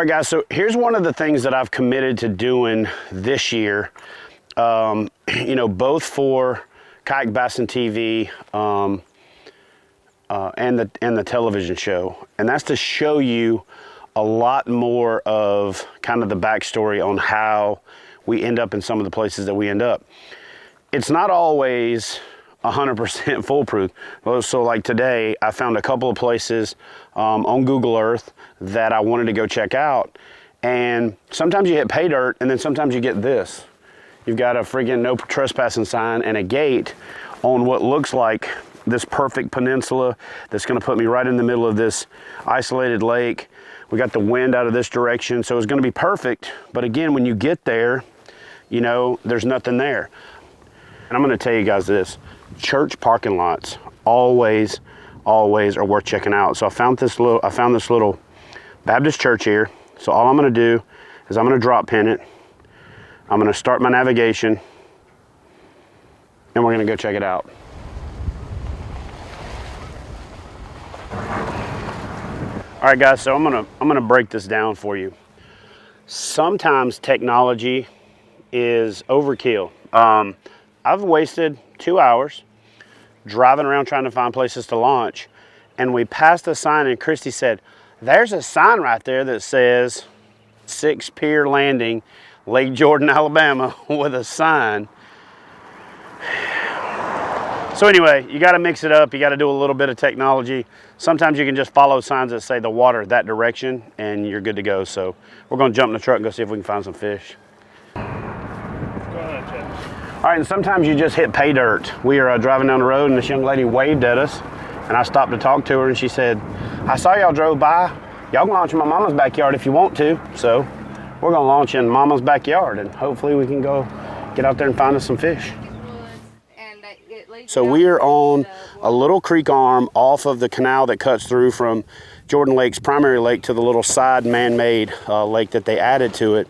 right, guys, so here's one of the things that I've committed to doing this year, you know, both for Kayak Bassing TV and the television show, and that's to show you a lot more of kind of the backstory on how we end up in some of the places that we end up. It's not always 100% foolproof. So like today, I found a couple of places on Google Earth that I wanted to go check out. And sometimes you hit pay dirt, and then sometimes you get this. You've got a friggin' no trespassing sign and a gate on what looks like this perfect peninsula that's gonna put me right in the middle of this isolated lake. We got the wind out of this direction, so it's gonna be perfect. But again, when you get there, you know, there's nothing there. And I'm gonna tell you guys this, church parking lots always are worth checking out. So I found this little Baptist church here. So all I'm gonna do is I'm gonna drop pin it. I'm gonna start my navigation, and we're gonna go check it out. All right, guys, so I'm gonna break this down for you. Sometimes technology is overkill. I've wasted 2 hours driving around trying to find places to launch, and we passed a sign, and Christy said, there's a sign right there that says 6 Pier Landing, Lake Jordan, Alabama, with a sign. So anyway, you got to mix it up. You got to do a little bit of technology. Sometimes you can just follow signs that say the water that direction, and you're good to go. So we're going to jump in the truck and go see if we can find some fish. Go ahead, Jeff. All right, and sometimes you just hit pay dirt. We are driving down the road, and this young lady waved at us, and I stopped to talk to her, and she said, I saw y'all drove by. Y'all can launch in my mama's backyard if you want to. So we're gonna launch in mama's backyard, and hopefully we can go get out there and find us some fish. So we are on a little creek arm off of the canal that cuts through from Jordan Lake's primary lake to the little side man-made lake that they added to it.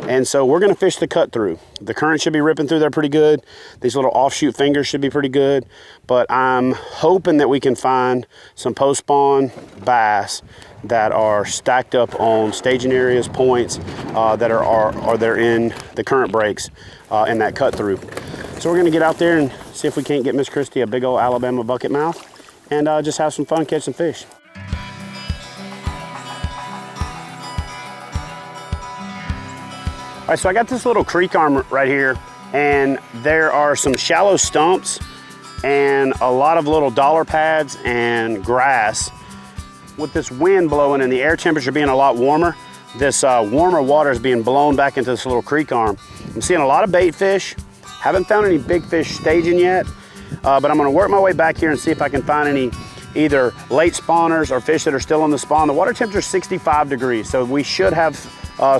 And so we're gonna fish the cut through. The current should be ripping through there pretty good. These little offshoot fingers should be pretty good, but I'm hoping that we can find some post-spawn bass that are stacked up on staging areas, points that are they're in the current breaks in that cut through. So we're gonna get out there and see if we can't get Miss Christie a big old Alabama bucket mouth and just have some fun, catch some fish. All right, so I got this little creek arm right here, and there are some shallow stumps and a lot of little dollar pads and grass. With this wind blowing and the air temperature being a lot warmer, this warmer water is being blown back into this little creek arm. I'm seeing a lot of bait fish. Haven't found any big fish staging yet, but I'm gonna work my way back here and see if I can find any either late spawners or fish that are still in the spawn. The water temperature is 65 degrees, so we should have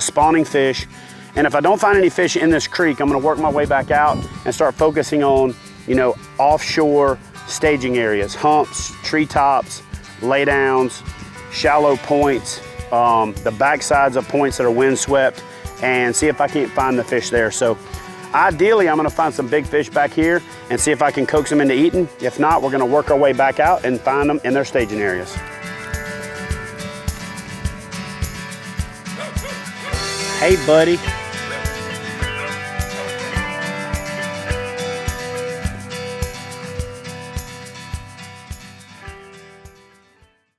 spawning fish. And if I don't find any fish in this creek, I'm gonna work my way back out and start focusing on, you know, offshore staging areas, humps, treetops, laydowns, shallow points, the backsides of points that are windswept, and see if I can't find the fish there. So ideally, I'm gonna find some big fish back here and see if I can coax them into eating. If not, we're gonna work our way back out and find them in their staging areas. Hey, buddy.